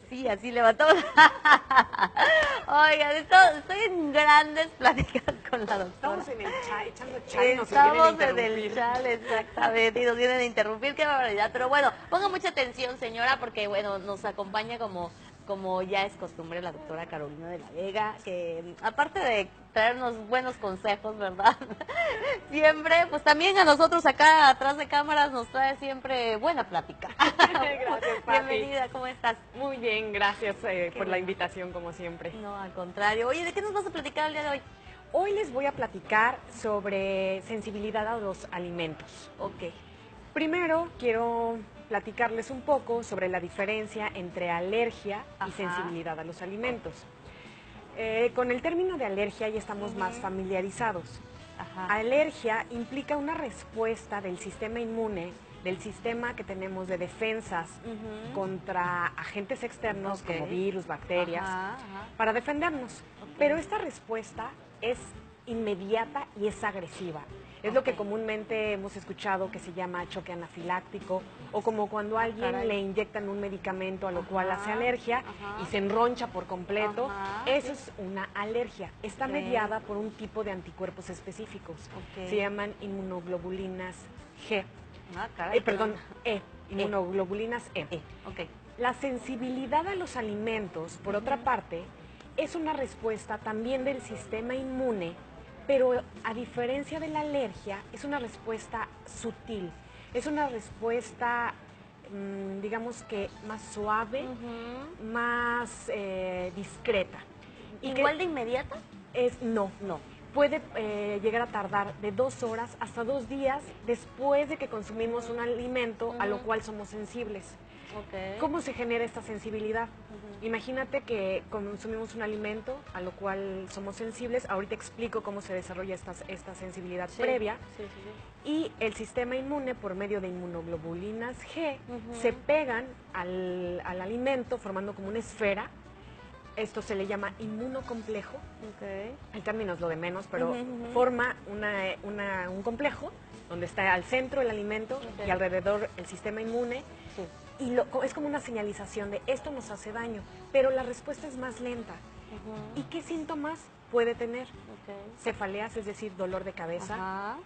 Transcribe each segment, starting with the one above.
Sí, así levantamos. Oigan, estoy en grandes pláticas con la doctora. Estamos en el chat, echando chal y nos vienen a Estamos en interrumpir. el chat, exactamente, y nos vienen a interrumpir, qué barbaridad. Pero bueno, ponga mucha atención, señora, porque bueno, nos acompaña como ya es costumbre la doctora Carolina de la Vega, que aparte de traernos buenos consejos, ¿verdad? Siempre, pues también a nosotros acá atrás de cámaras nos trae siempre buena plática. Gracias, Pati. Bienvenida, ¿cómo estás? Muy bien, gracias por la bueno. invitación, como siempre. No, al contrario. Oye, ¿de qué nos vas a platicar el día de hoy? Hoy les voy a platicar sobre sensibilidad a los alimentos. Ok. Primero, quiero platicarles un poco sobre la diferencia entre alergia y Ajá. sensibilidad a los alimentos. Con el término de alergia ya estamos más familiarizados. Ajá. Alergia implica una respuesta del sistema inmune, del sistema que tenemos de defensas contra agentes externos Ok. como virus, bacterias, Ajá. para defendernos. Ok. Pero esta respuesta es inmediata y es agresiva. Es lo que Ok. comúnmente hemos escuchado que se llama choque anafiláctico, o como cuando a alguien caray. le inyectan un medicamento a lo Ajá. cual hace alergia Ajá. y se enroncha por completo. Ajá. Eso es una alergia. Está Ok. mediada por un tipo de anticuerpos específicos. Ok. Se llaman inmunoglobulinas G. Ah, caray. Perdón, inmunoglobulinas E. Ok. La sensibilidad a los alimentos, por otra parte, es una respuesta también del sistema inmune, pero a diferencia de la alergia, es una respuesta sutil, es una respuesta, digamos que más suave, más discreta. ¿Igual de inmediata? No. Puede llegar a tardar de 2 horas hasta 2 días después de que consumimos un alimento a lo cual somos sensibles. Ok. ¿Cómo se genera esta sensibilidad? Imagínate que consumimos un alimento a lo cual somos sensibles. Ahorita explico cómo se desarrolla esta sensibilidad previa. Sí, sí, sí. Y el sistema inmune, por medio de inmunoglobulinas G, se pegan al alimento formando como una esfera. Esto se le llama inmunocomplejo. Ok. El término es lo de menos, pero forma un complejo donde está al centro el alimento y alrededor el sistema inmune. Sí. Y es como una señalización de esto nos hace daño, pero la respuesta es más lenta. ¿Y qué síntomas puede tener? Ok. Cefaleas, es decir, dolor de cabeza, Ajá.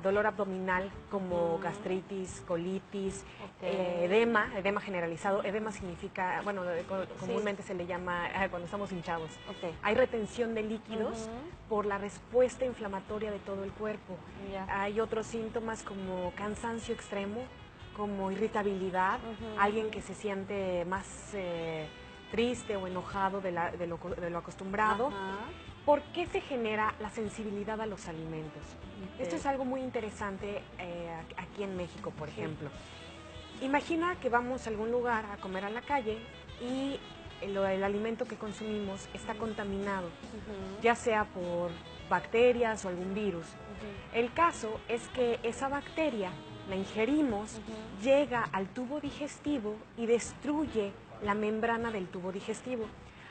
dolor abdominal como gastritis, colitis, Ok. edema generalizado. Edema significa, bueno, comúnmente se le llama cuando estamos hinchados. Ok. Hay retención de líquidos por la respuesta inflamatoria de todo el cuerpo. Ya. Hay otros síntomas como cansancio extremo, como irritabilidad, alguien que se siente más triste o enojado de lo acostumbrado. Ajá. ¿Por qué se genera la sensibilidad a los alimentos? Esto es algo muy interesante aquí en México, por ejemplo. Imagina que vamos a algún lugar a comer a la calle y el alimento que consumimos está contaminado, ya sea por bacterias o algún virus. El caso es que esa bacteria la ingerimos, llega al tubo digestivo y destruye la membrana del tubo digestivo.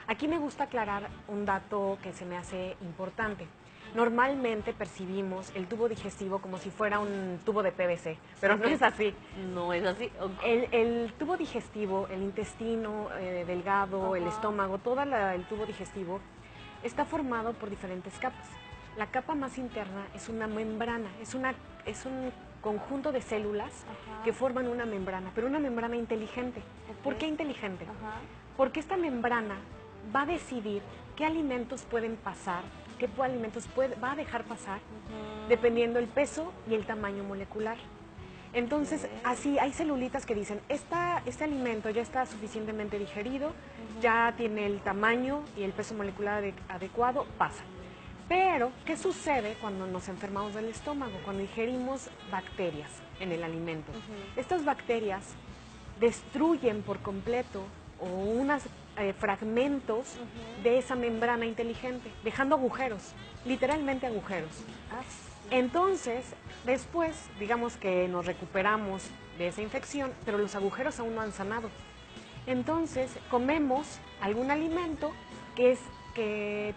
Aquí me gusta aclarar un dato que se me hace importante. Normalmente percibimos el tubo digestivo como si fuera un tubo de PVC, pero no es así. No es así. El tubo digestivo, el intestino delgado, el estómago, todo el tubo digestivo está formado por diferentes capas. La capa más interna es una membrana, es un conjunto de células que forman una membrana, pero una membrana inteligente. ¿Por qué inteligente? Porque esta membrana va a decidir qué alimentos pueden pasar, qué alimentos va a dejar pasar, dependiendo el peso y el tamaño molecular. Entonces, así hay celulitas que dicen, este alimento ya está suficientemente digerido, ya tiene el tamaño y el peso molecular adecuado, pasa. Pero, ¿qué sucede cuando nos enfermamos del estómago? Cuando ingerimos bacterias en el alimento. Estas bacterias destruyen por completo o unos fragmentos de esa membrana inteligente, dejando agujeros, literalmente agujeros. Entonces, después, digamos que nos recuperamos de esa infección, pero los agujeros aún no han sanado. Entonces, comemos algún alimento que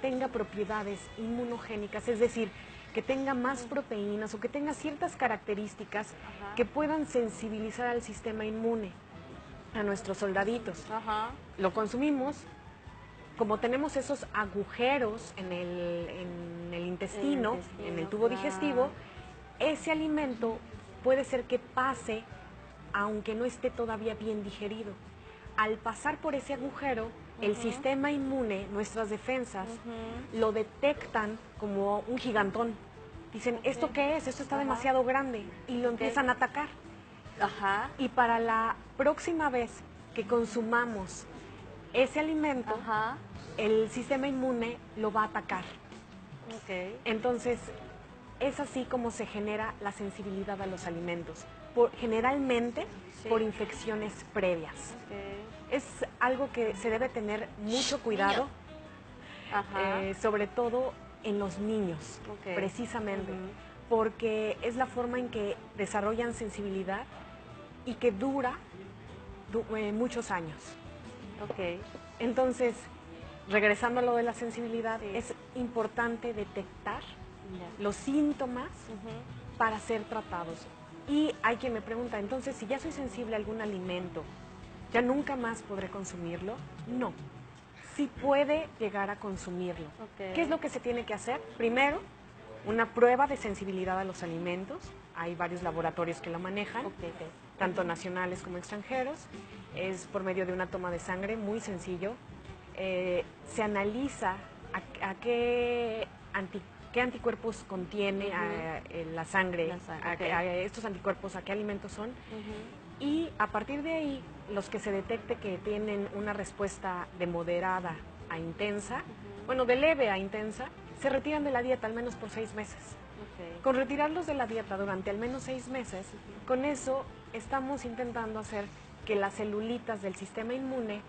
tenga propiedades inmunogénicas, es decir, que tenga más proteínas o que tenga ciertas características que puedan sensibilizar al sistema inmune. a nuestros soldaditos. Ajá. Lo consumimos, como tenemos esos agujeros en el intestino, en el tubo digestivo, ese alimento puede ser que pase aunque no esté todavía bien digerido. Al pasar por ese agujero, el sistema inmune, nuestras defensas, lo detectan como un gigantón. Dicen, ¿esto qué es? Esto está demasiado grande. Y lo empiezan a atacar. Ajá. Y para la próxima vez que consumamos ese alimento, el sistema inmune lo va a atacar. Okay. Entonces, es así como se genera la sensibilidad a los alimentos. Generalmente por infecciones previas. Okay. Es algo que se debe tener mucho cuidado, sobre todo en los niños, precisamente, porque es la forma en que desarrollan sensibilidad y que dura muchos años. Okay. Entonces, regresando a lo de la sensibilidad, es importante detectar los síntomas para ser tratados. Y hay quien me pregunta, entonces, si ya soy sensible a algún alimento, ¿ya nunca más podré consumirlo? No, sí puede llegar a consumirlo. ¿Qué es lo que se tiene que hacer? Primero, una prueba de sensibilidad a los alimentos. Hay varios laboratorios que lo manejan, tanto nacionales como extranjeros. Es por medio de una toma de sangre, muy sencillo. Se analiza a qué anticuerpos contiene la sangre, a estos anticuerpos, a qué alimentos son. Y a partir de ahí, los que se detecte que tienen una respuesta de moderada a intensa, bueno, de leve a intensa, se retiran de la dieta al menos por 6 meses. Con retirarlos de la dieta durante al menos 6 meses, con eso estamos intentando hacer que las celulitas del sistema inmune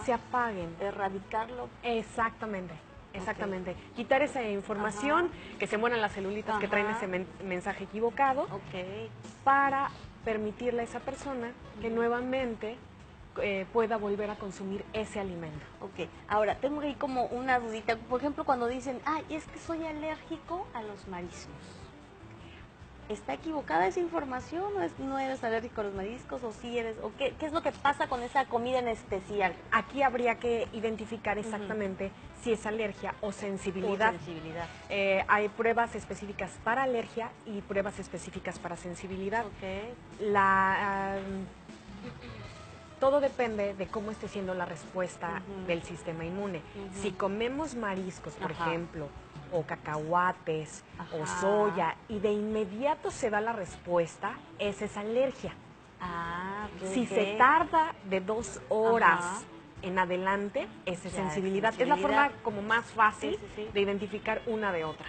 se apaguen. Erradicarlo. Exactamente. Exactamente. Quitar esa información, que se mueran las celulitas que traen ese mensaje equivocado, para permitirle a esa persona que nuevamente pueda volver a consumir ese alimento. Ahora, tengo ahí como una dudita. Por ejemplo, cuando dicen, ay, es que soy alérgico a los mariscos. ¿Está equivocada esa información o no eres alérgico a los mariscos o sí eres? ¿O qué es lo que pasa con esa comida en especial? Aquí habría que identificar exactamente si es alergia o sensibilidad. Hay pruebas específicas para alergia y pruebas específicas para sensibilidad. Todo depende de cómo esté siendo la respuesta del sistema inmune. Si comemos mariscos, por ejemplo, o cacahuates, o soya, y de inmediato se da la respuesta, esa es alergia. Si se tarda de 2 horas en adelante, esa es sensibilidad. Es la forma como más fácil de identificar una de otra.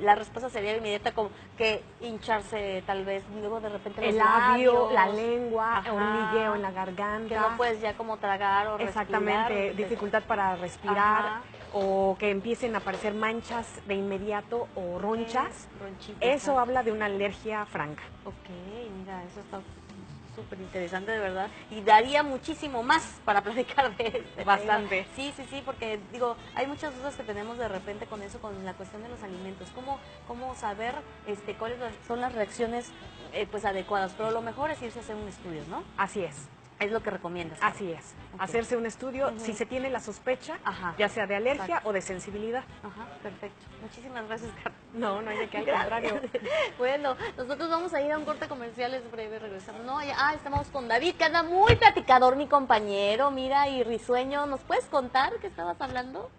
La respuesta sería inmediata, como que hincharse tal vez, luego de repente el labio, la lengua, hormigueo en la garganta. Que no puedes ya como tragar o respirar. Exactamente, dificultad para respirar, o que empiecen a aparecer manchas de inmediato o ronchas. Eso habla de una alergia franca. Mira, eso está súper interesante, de verdad, y daría muchísimo más para platicar de esto. Bastante. Sí, porque digo, hay muchas dudas que tenemos de repente con eso, con la cuestión de los alimentos, cómo saber cuáles son las reacciones pues adecuadas, pero lo mejor es irse a hacer un estudio, ¿no? Así es. Es lo que recomiendas. Así es. Hacerse un estudio si se tiene la sospecha, ya sea de alergia o de sensibilidad. Perfecto. Muchísimas gracias, Carmen. No hay de qué, al contrario. Bueno, nosotros vamos a ir a un corte comercial, es breve, regresamos. Estamos con David, que anda muy platicador, mi compañero, mira, y risueño. ¿Nos puedes contar qué estabas hablando?